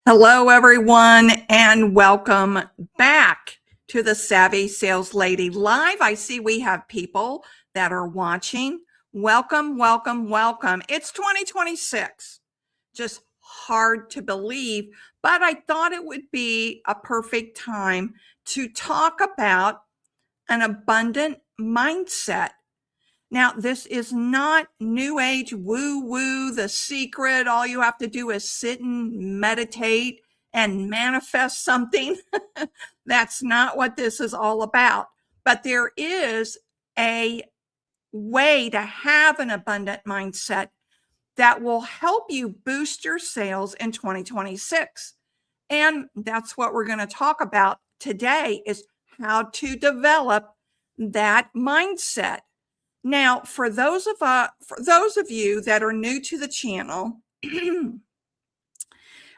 Hello, everyone, and welcome back to the Savvy Sales Lady Live. I see we have people that are watching. Welcome, welcome, welcome. It's 2026. Just hard to believe, but I thought it would be a perfect time to talk about an abundant mindset. Now, this is not new age woo-woo, the secret. All you have to do is sit and meditate and manifest something. That's not what this is all about. But there is a way to have an abundant mindset that will help you boost your sales in 2026. And that's what we're going to talk about today, is how to develop that mindset. Now, for those of you that are new to the channel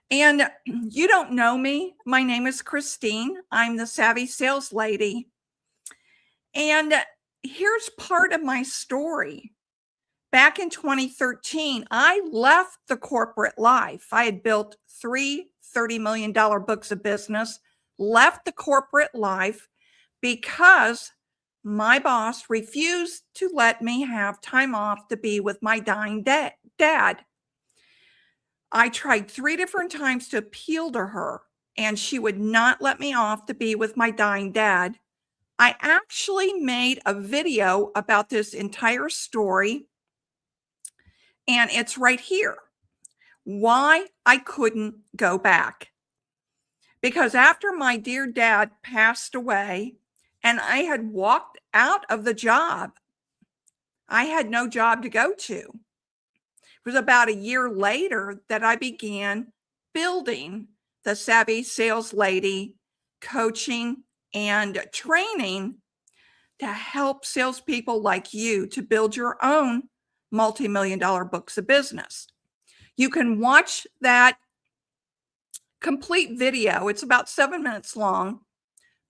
and you don't know me, my name is Christine. I'm the Savvy Sales Lady. And here's part of my story. Back in 2013, I left the corporate life. I had built three $30 million books of business, left the corporate life because my boss refused to let me have time off to be with my dying dad. I tried 3 different times to appeal to her, and she would not let me off to be with my dying dad. I actually made a video about this entire story, and it's right here. Why I couldn't go back. Because after my dear dad passed away, and I had walked out of the job, I had no job to go to. It was about a year later that I began building the Savvy Sales Lady coaching and training to help salespeople like you to build your own multi-million dollar books of business. You can watch that complete video. It's about 7 minutes long.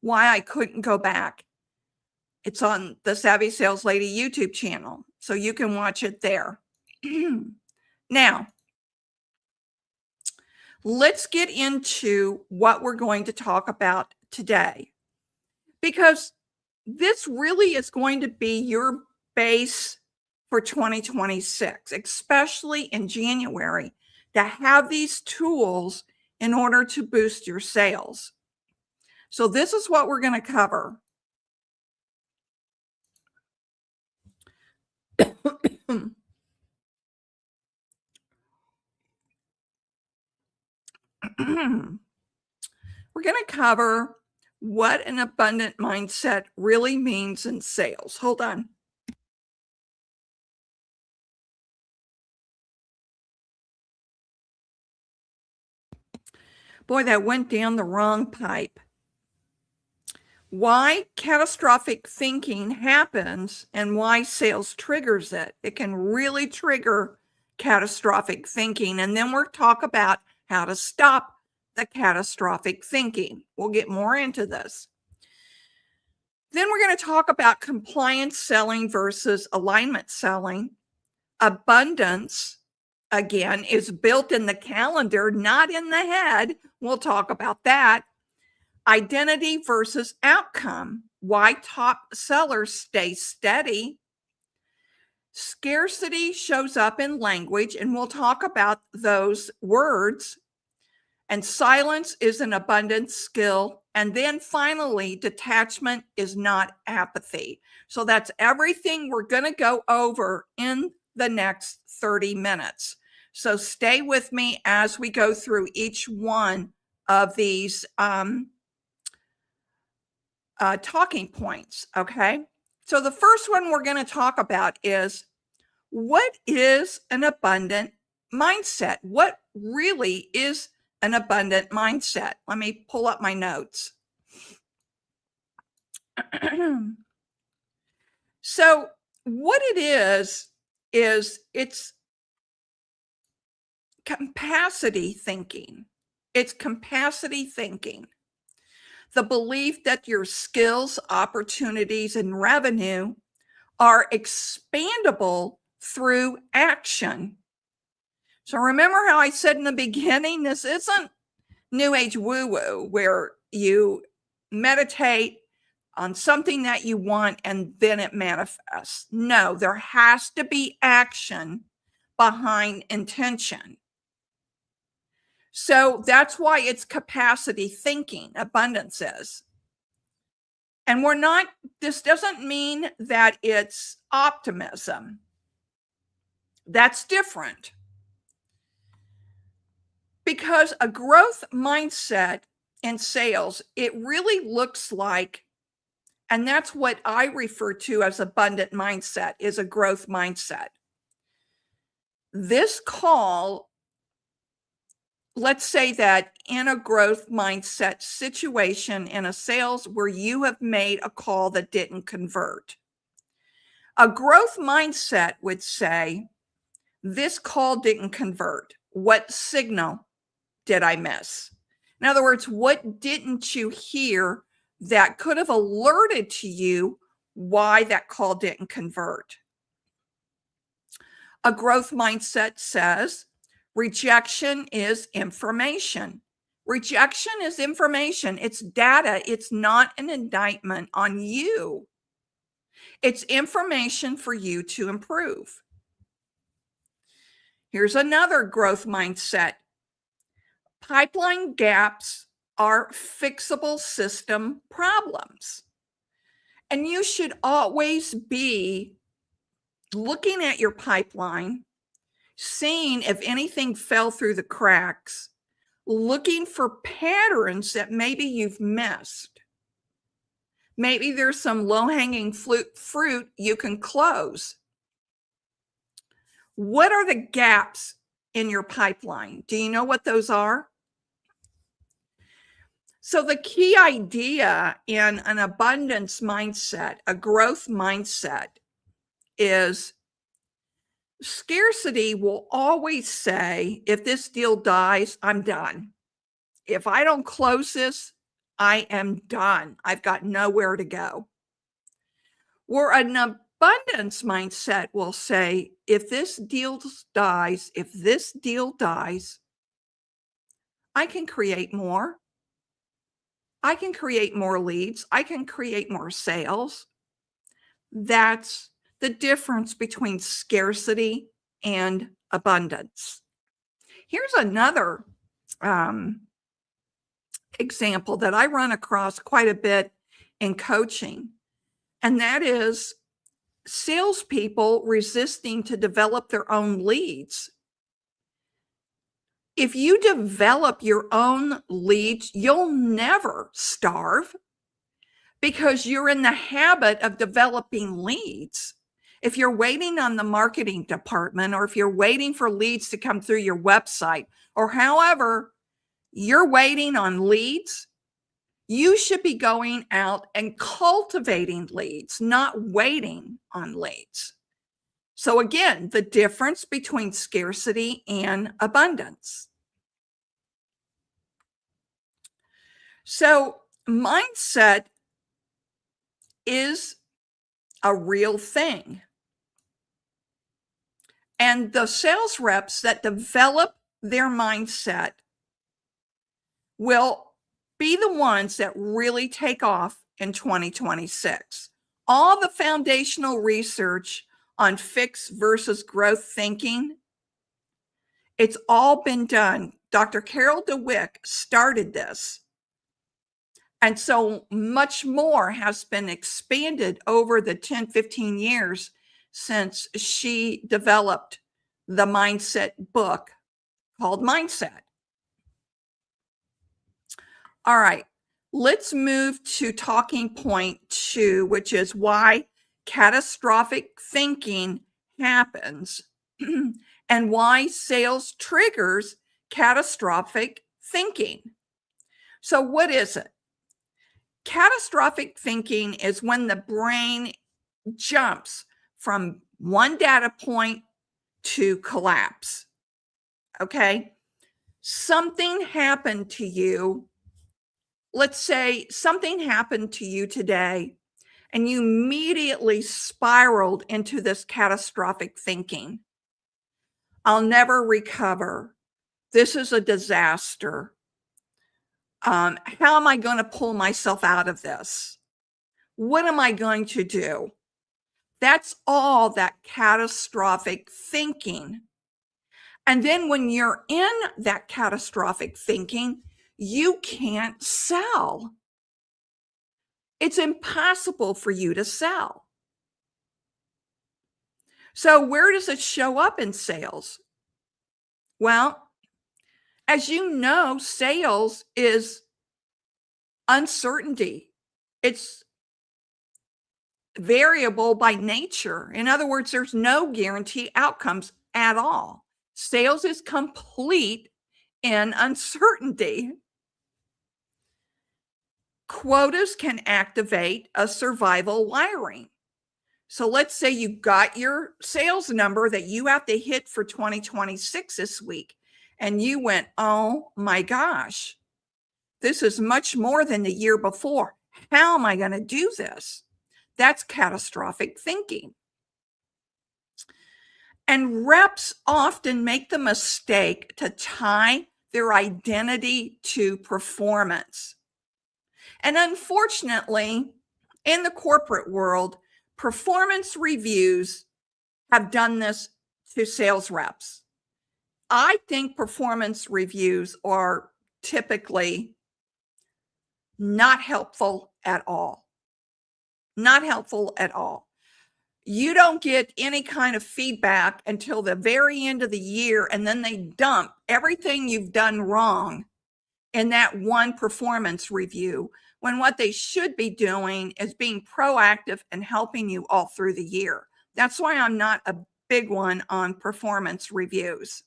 Why I couldn't go back. It's on the Savvy Sales Lady YouTube channel, so you can watch it there. Now, let's get into what we're going to talk about today, because this really is going to be your base for 2026, especially in January, to have these tools in order to boost your sales. So this is what we're going to cover. We're going to cover what an abundant mindset really means in sales. Hold on. Boy, that went down the wrong pipe. Why catastrophic thinking happens and why sales triggers it. It can really trigger catastrophic thinking. And then we'll talk about how to stop the catastrophic thinking. We'll get more into this. Then we're going to talk about compliance selling versus alignment selling. Abundance, again, is built in the calendar, not in the head. We'll talk about that. Identity versus outcome. Why top sellers stay steady. Scarcity shows up in language, and we'll talk about those words. And silence is an abundance skill. And then finally, detachment is not apathy. So that's everything we're going to go over in the next 30 minutes. So stay with me as we go through each one of these talking points, okay? So the first one we're going to talk about is, what is an abundant mindset? What really is an abundant mindset? Let me pull up my notes. So what it is it's capacity thinking. It's capacity thinking. The belief that your skills, opportunities, and revenue are expandable through action. So remember how I said in the beginning, this isn't New Age woo-woo where you meditate on something that you want and then it manifests. No, there has to be action behind intention. So that's why it's capacity thinking, abundance is. And this doesn't mean that it's optimism. That's different. Because a growth mindset in sales, it really looks like, and that's what I refer to as abundant mindset, is a growth mindset. This call, let's say that in a growth mindset situation in a sales where you have made a call that didn't convert, a growth mindset would say, this call didn't convert. What signal did I miss? In other words, what didn't you hear that could have alerted to you why that call didn't convert? A growth mindset says rejection is information. Rejection is information. It's data. It's not an indictment on you. It's information for you to improve. Here's another growth mindset. Pipeline gaps are fixable system problems. And you should always be looking at your pipeline, seeing if anything fell through the cracks, looking for patterns that maybe you've missed. Maybe there's some low-hanging fruit you can close. What are the gaps in your pipeline? Do you know what those are? So the key idea in an abundance mindset, a growth mindset, is scarcity will always say, if this deal dies, I'm done. If I don't close this, I am done. I've got nowhere to go. Where an abundance mindset will say, if this deal dies, I can create more. I can create more leads. I can create more sales. That's the difference between scarcity and abundance. Here's another example that I run across quite a bit in coaching, and that is salespeople resisting to develop their own leads. If you develop your own leads, you'll never starve because you're in the habit of developing leads. If you're waiting on the marketing department, or if you're waiting for leads to come through your website, or however you're waiting on leads, you should be going out and cultivating leads, not waiting on leads. So again, the difference between scarcity and abundance. So mindset is a real thing. And the sales reps that develop their mindset will be the ones that really take off in 2026. All the foundational research on fixed versus growth thinking, it's all been done. Dr. Carol DeWick started this. And so much more has been expanded over the 10, 15 years since she developed the mindset book called Mindset. All right, let's move to talking point 2, which is why catastrophic thinking happens and why sales triggers catastrophic thinking. So what is it? Catastrophic thinking is when the brain jumps from one data point to collapse. Okay? Something happened to you. Let's say something happened to you today, and you immediately spiraled into this catastrophic thinking. I'll never recover. This is a disaster. How am I going to pull myself out of this? What am I going to do? That's all that catastrophic thinking. And then when you're in that catastrophic thinking, you can't sell. It's impossible for you to sell. So where does it show up in sales? Well, as you know, sales is uncertainty. It's variable by nature. In other words, there's no guarantee outcomes at all. Sales is complete in uncertainty. Quotas can activate a survival wiring. So let's say you got your sales number that you have to hit for 2026 this week, and you went, oh my gosh, this is much more than the year before. How am I going to do this? That's catastrophic thinking. And reps often make the mistake to tie their identity to performance. And unfortunately, in the corporate world, performance reviews have done this to sales reps. I think performance reviews are typically not helpful at all. Not helpful at all. You don't get any kind of feedback until the very end of the year, and then they dump everything you've done wrong in that one performance review, when what they should be doing is being proactive and helping you all through the year. That's why I'm not a big one on performance reviews.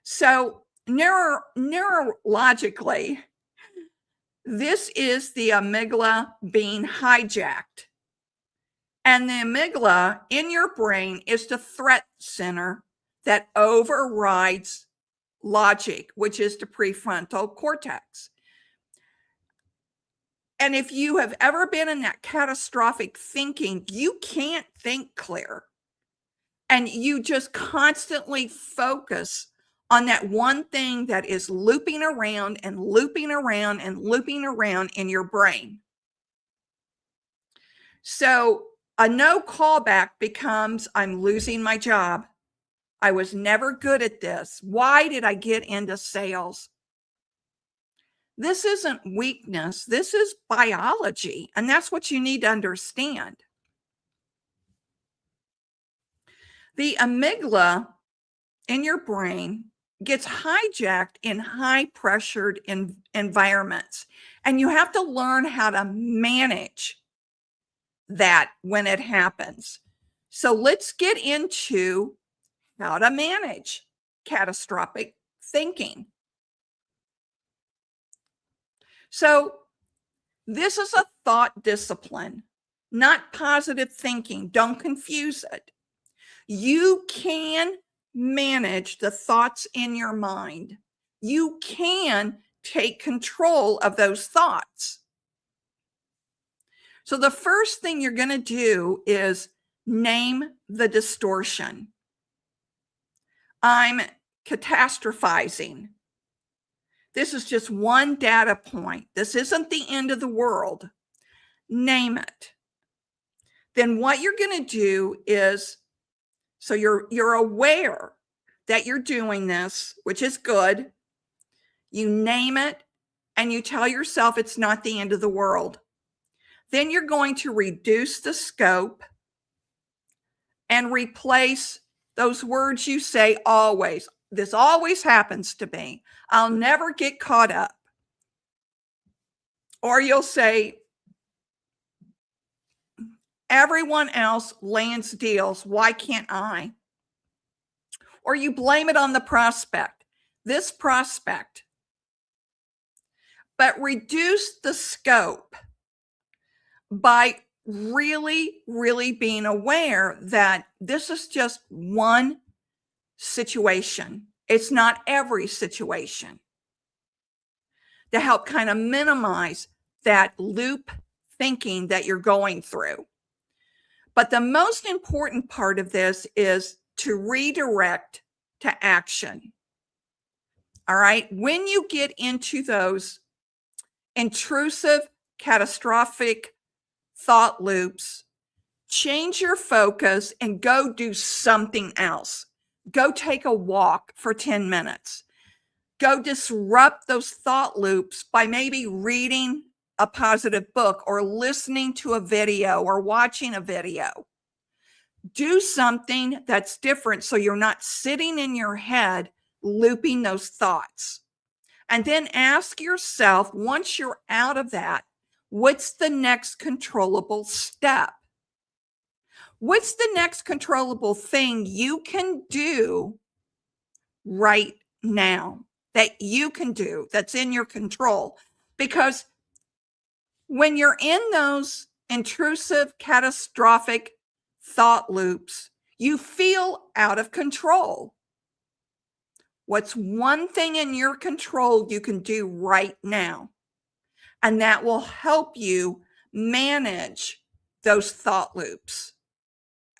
So neurologically, this is the amygdala being hijacked. And the amygdala in your brain is the threat center that overrides logic, which is the prefrontal cortex. And if you have ever been in that catastrophic thinking, you can't think clear. And you just constantly focus on that one thing that is looping around and looping around and looping around in your brain. So a no callback becomes, I'm losing my job. I was never good at this. Why did I get into sales? This isn't weakness. This is biology. And that's what you need to understand. The amygdala in your brain gets hijacked in high pressured environments. And you have to learn how to manage that when it happens. So let's get into how to manage catastrophic thinking. So this is a thought discipline, not positive thinking. Don't confuse it. You can manage the thoughts in your mind. You can take control of those thoughts. So the first thing you're going to do is name the distortion. I'm catastrophizing. This is just one data point. This isn't the end of the world. Name it. Then what you're going to do is, so you're aware that you're doing this, which is good. You name it and you tell yourself it's not the end of the world. Then you're going to reduce the scope and replace those words you say always. This always happens to me. I'll never get caught up. Or you'll say, everyone else lands deals. Why can't I? Or you blame it on the prospect. This prospect. But reduce the scope by really, really being aware that this is just one situation. It's not every situation. To help kind of minimize that loop thinking that you're going through. But the most important part of this is to redirect to action. All right. When you get into those intrusive, catastrophic thought loops, change your focus and go do something else. Go take a walk for 10 minutes. Go disrupt those thought loops by maybe reading a positive book or listening to a video or watching a video. Do something that's different so you're not sitting in your head looping those thoughts. And then ask yourself, once you're out of that, what's the next controllable step? What's the next controllable thing you can do right now that you can do that's in your control? Because when you're in those intrusive, catastrophic thought loops, you feel out of control. What's one thing in your control you can do right now? And that will help you manage those thought loops.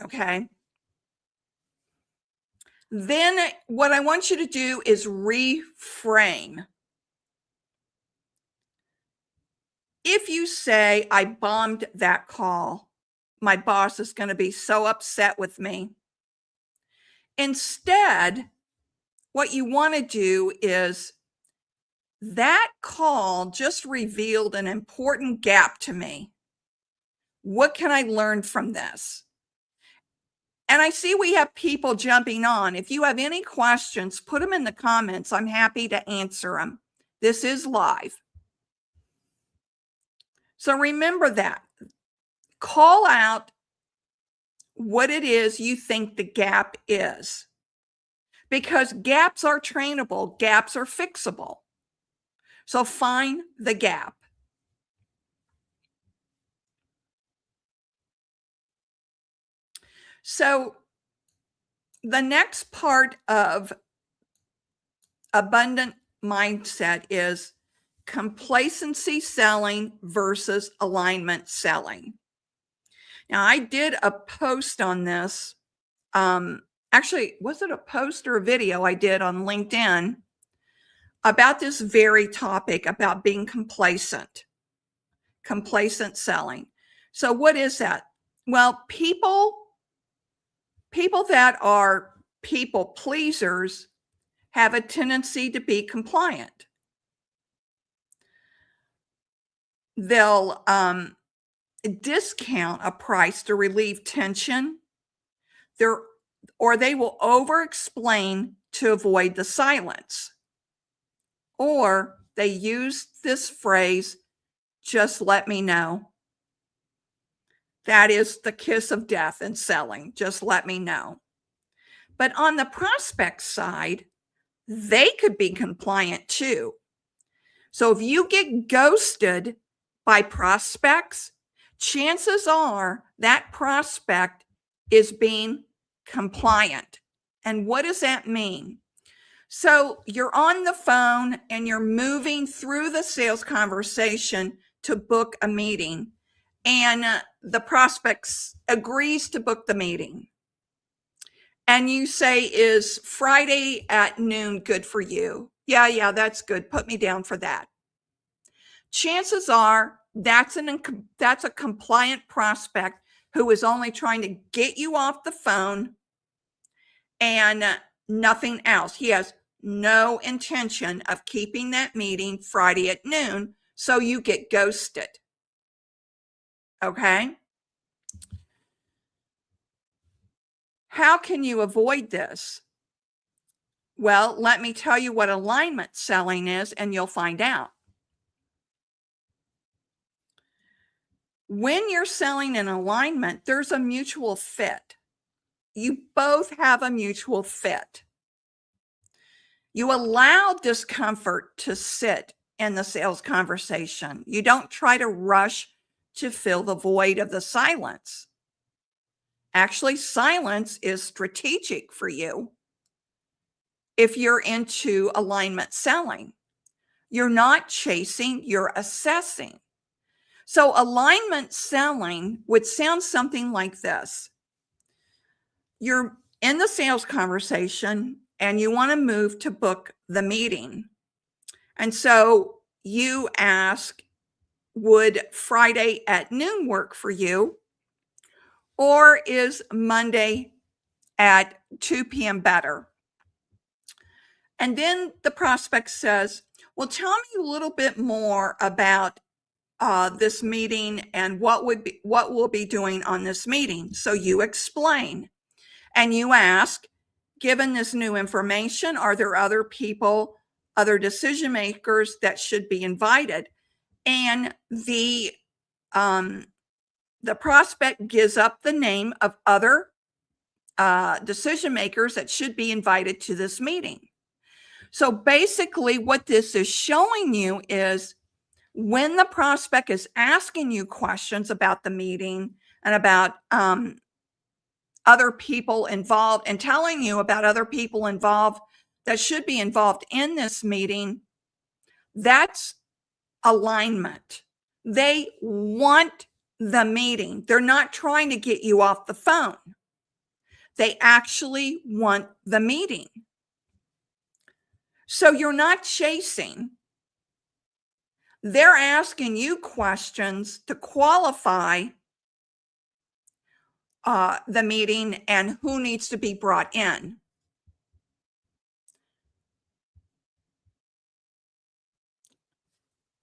Okay. Then what I want you to do is reframe. If you say, I bombed that call, my boss is going to be so upset with me. Instead, what you want to do is, that call just revealed an important gap to me. What can I learn from this? And I see we have people jumping on. If you have any questions, put them in the comments. I'm happy to answer them. This is live. So remember that. Call out what it is you think the gap is. Because gaps are trainable, gaps are fixable. So find the gap. So the next part of abundant mindset is complacency selling versus alignment selling. Now, I did a post on this. Actually, was it a post or a video I did on LinkedIn about this very topic, about being complacent selling. So what is that? Well, people that are people pleasers have a tendency to be compliant. They'll discount a price to relieve tension. Or they will over-explain to avoid the silence. Or they use this phrase, just let me know. That is the kiss of death in selling. Just let me know. But on the prospect side, they could be compliant too. So if you get ghosted by prospects, chances are that prospect is being compliant. And what does that mean? So you're on the phone and you're moving through the sales conversation to book a meeting, and the prospect agrees to book the meeting. And you say, is Friday at noon good for you? Yeah, that's good. Put me down for that. Chances are that's a compliant prospect who is only trying to get you off the phone and nothing else. He has no intention of keeping that meeting Friday at noon, so you get ghosted. Okay? How can you avoid this? Well, let me tell you what alignment selling is, and you'll find out. When you're selling in alignment, there's a mutual fit. You both have a mutual fit. You allow discomfort to sit in the sales conversation. You don't try to rush to fill the void of the silence. Actually, silence is strategic for you if you're into alignment selling. You're not chasing, you're assessing. So alignment selling would sound something like this. You're in the sales conversation and you want to move to book the meeting. And so you ask, would Friday at noon work for you? Or is Monday at 2 p.m. better? And then the prospect says, well, tell me a little bit more about this meeting and what we'll be doing on this meeting. So you explain and you ask, given this new information, are there other people, other decision makers that should be invited? And the prospect gives up the name of other decision makers that should be invited to this meeting. So basically what this is showing you is when the prospect is asking you questions about the meeting and about other people involved and telling you about other people involved that should be involved in this meeting, that's alignment. They want the meeting. They're not trying to get you off the phone. They actually want the meeting. So you're not chasing. They're asking you questions to qualify the meeting and who needs to be brought in.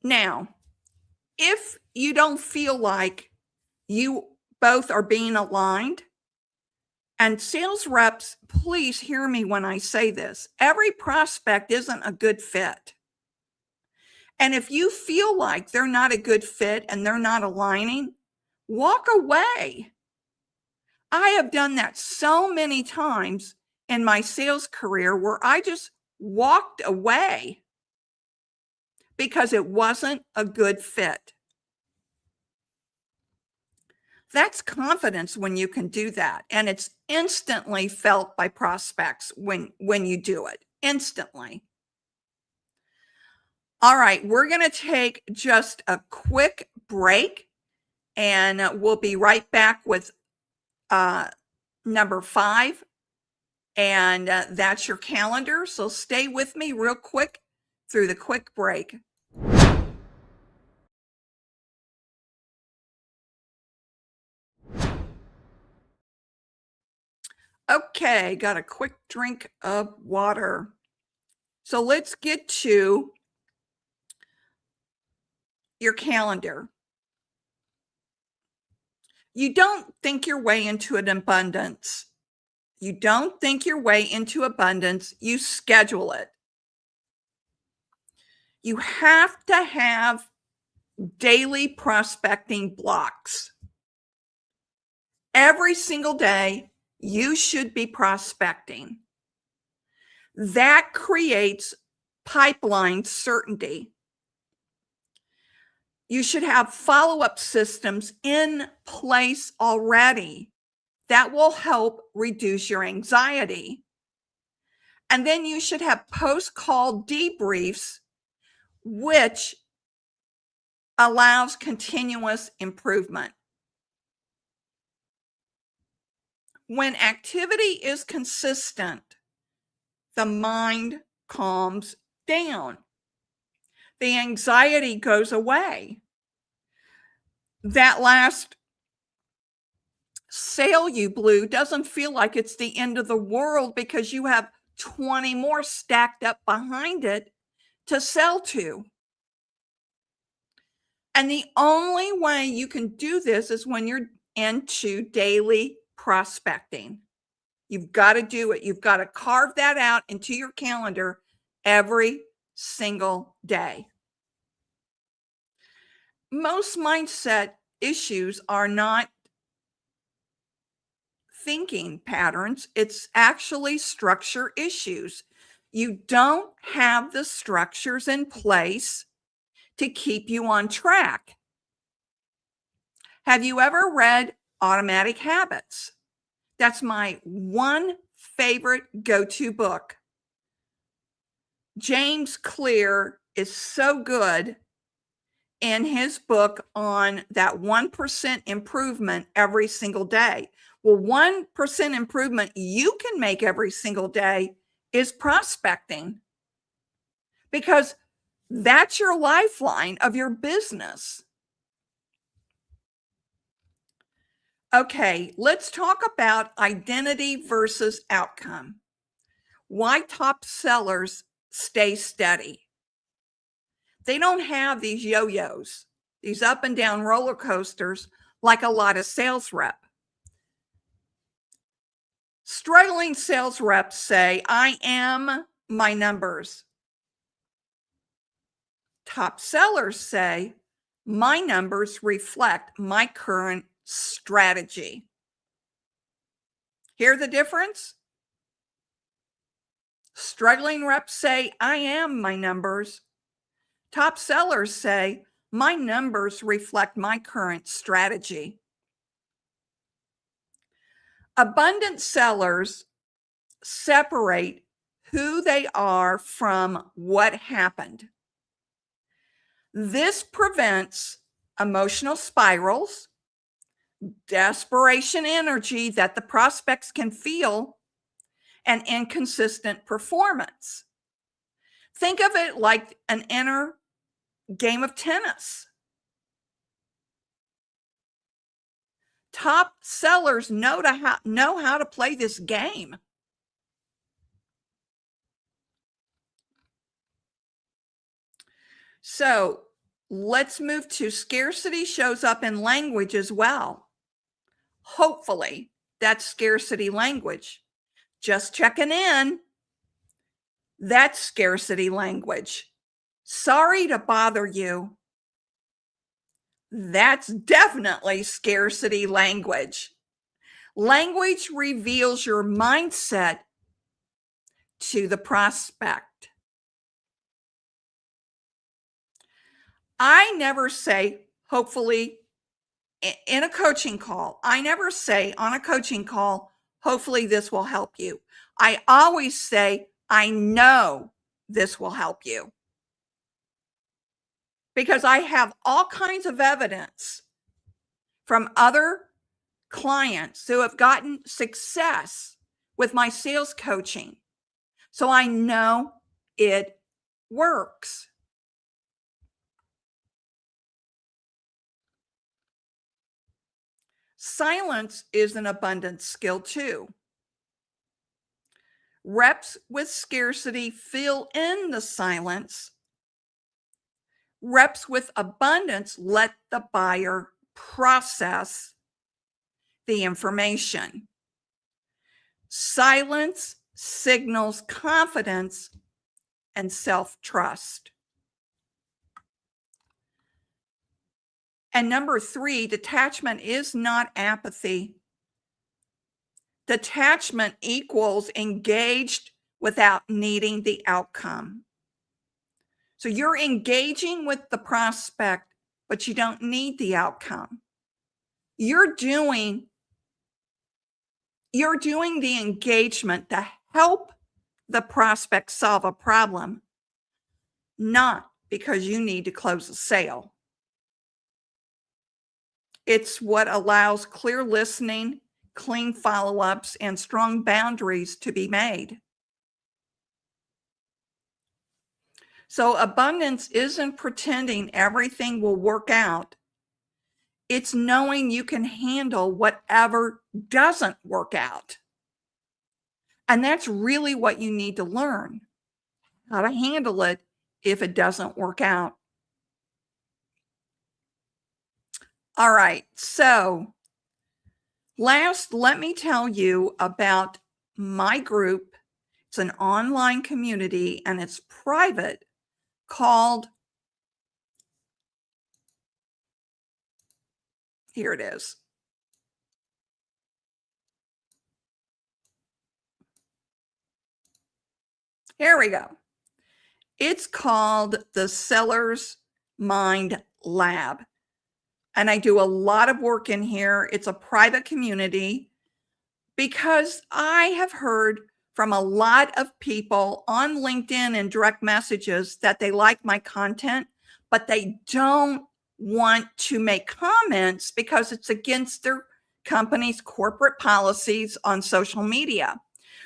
Now, if you don't feel like you both are being aligned, and sales reps, please hear me when I say this, every prospect isn't a good fit. And if you feel like they're not a good fit and they're not aligning, walk away. I have done that so many times in my sales career where I just walked away because it wasn't a good fit. That's confidence when you can do that. And it's instantly felt by prospects when you do it, instantly. All right, we're going to take just a quick break and we'll be right back with number 5. And that's your calendar. So stay with me real quick through the quick break. Okay, got a quick drink of water. So let's get to your calendar. You don't think your way into an abundance. You don't think your way into abundance. You schedule it. You have to have daily prospecting blocks. Every single day, you should be prospecting. That creates pipeline certainty. You should have follow-up systems in place already that will help reduce your anxiety. And then you should have post-call debriefs, which allows continuous improvement. When activity is consistent, the mind calms down. The anxiety goes away. That last sale you blew doesn't feel like it's the end of the world because you have 20 more stacked up behind it to sell to. And the only way you can do this is when you're into daily prospecting. You've got to do it. You've got to carve that out into your calendar every single day. Most mindset issues are not thinking patterns. It's actually structure issues. You don't have the structures in place to keep you on track. Have you ever read Automatic Habits? That's my one favorite go-to book. James Clear is so good in his book on that 1% improvement every single day. Well, 1% improvement you can make every single day is prospecting, because that's your lifeline of your business. Okay, let's talk about identity versus outcome. Why top sellers stay steady. They don't have these yo-yos, these up and down roller coasters like a lot of sales rep. Struggling sales reps say, I am my numbers. Top sellers say, my numbers reflect my current strategy. Hear the difference? Struggling reps say, I am my numbers. Top sellers say, my numbers reflect my current strategy. Abundant sellers separate who they are from what happened. This prevents emotional spirals, desperation energy that the prospects can feel, and inconsistent performance. Think of it like an inner game of tennis. Top sellers know how to play this game. So let's move to scarcity shows up in language as well. Hopefully, that's scarcity language. Just checking in. That's scarcity language. Sorry to bother you. That's definitely scarcity language. Language reveals your mindset to the prospect. I never say, hopefully, in a coaching call, I never say on a coaching call, hopefully this will help you. I always say, I know this will help you. Because I have all kinds of evidence from other clients who have gotten success with my sales coaching. So I know it works. Silence is an abundance skill too. Reps with scarcity fill in the silence. Reps with abundance let the buyer process the information. Silence signals confidence and self-trust. And number 3, detachment is not apathy. Detachment equals engaged without needing the outcome. So you're engaging with the prospect but you don't need the outcome. You're doing the engagement to help the prospect solve a problem, not because you need to close a sale. It's what allows clear listening, clean follow-ups, and strong boundaries to be made. So abundance isn't pretending everything will work out. It's knowing you can handle whatever doesn't work out. And that's really what you need to learn, how to handle it if it doesn't work out. All right, so last, let me tell you about my group. It's an online community and it's private, called, here it is. Here we go. It's called the Seller's Mind Lab. And I do a lot of work in here. It's a private community because I have heard from a lot of people on LinkedIn and direct messages that they like my content, but they don't want to make comments because it's against their company's corporate policies on social media.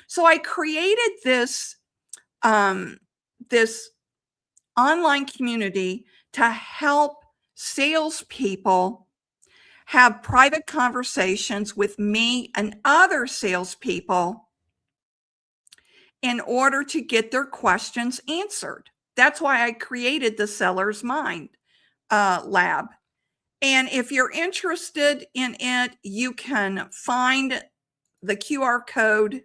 So I created this online community to help salespeople have private conversations with me and other salespeople in order to get their questions answered. That's why I created the Seller's Mind Lab. And if you're interested in it, you can find the QR code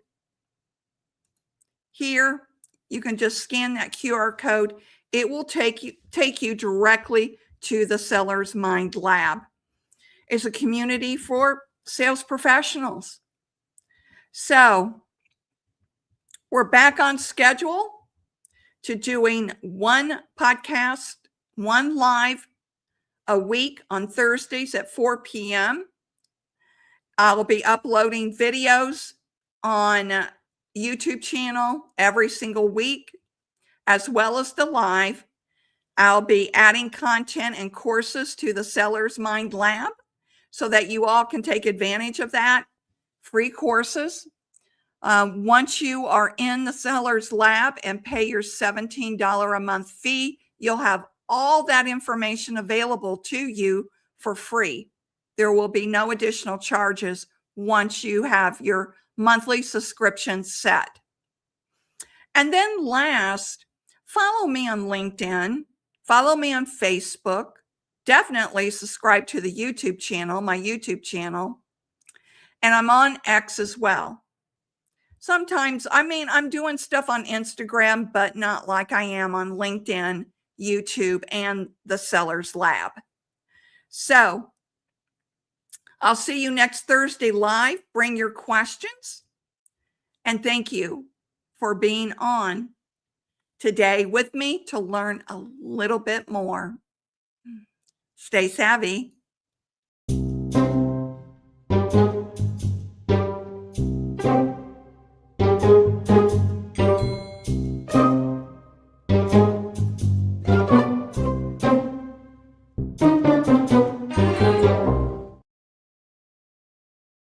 here. You can just scan that QR code. It will take you directly to the Seller's Mind Lab. It's a community for sales professionals. So we're back on schedule to doing one podcast, one live a week on Thursdays at 4 p.m. I'll be uploading videos on YouTube channel every single week, as well as the live. I'll be adding content and courses to the Seller's Mind Lab so that you all can take advantage of that. Free courses. Once you are in the Seller's Lab and pay your $17 a month fee, you'll have all that information available to you for free. There will be no additional charges once you have your monthly subscription set. And then last, follow me on LinkedIn, follow me on Facebook, definitely subscribe to the YouTube channel, my YouTube channel, and I'm on X as well. Sometimes, I'm doing stuff on Instagram, but not like I am on LinkedIn, YouTube, and the Seller's Lab. So I'll see you next Thursday live. Bring your questions. And thank you for being on today with me to learn a little bit more. Stay savvy.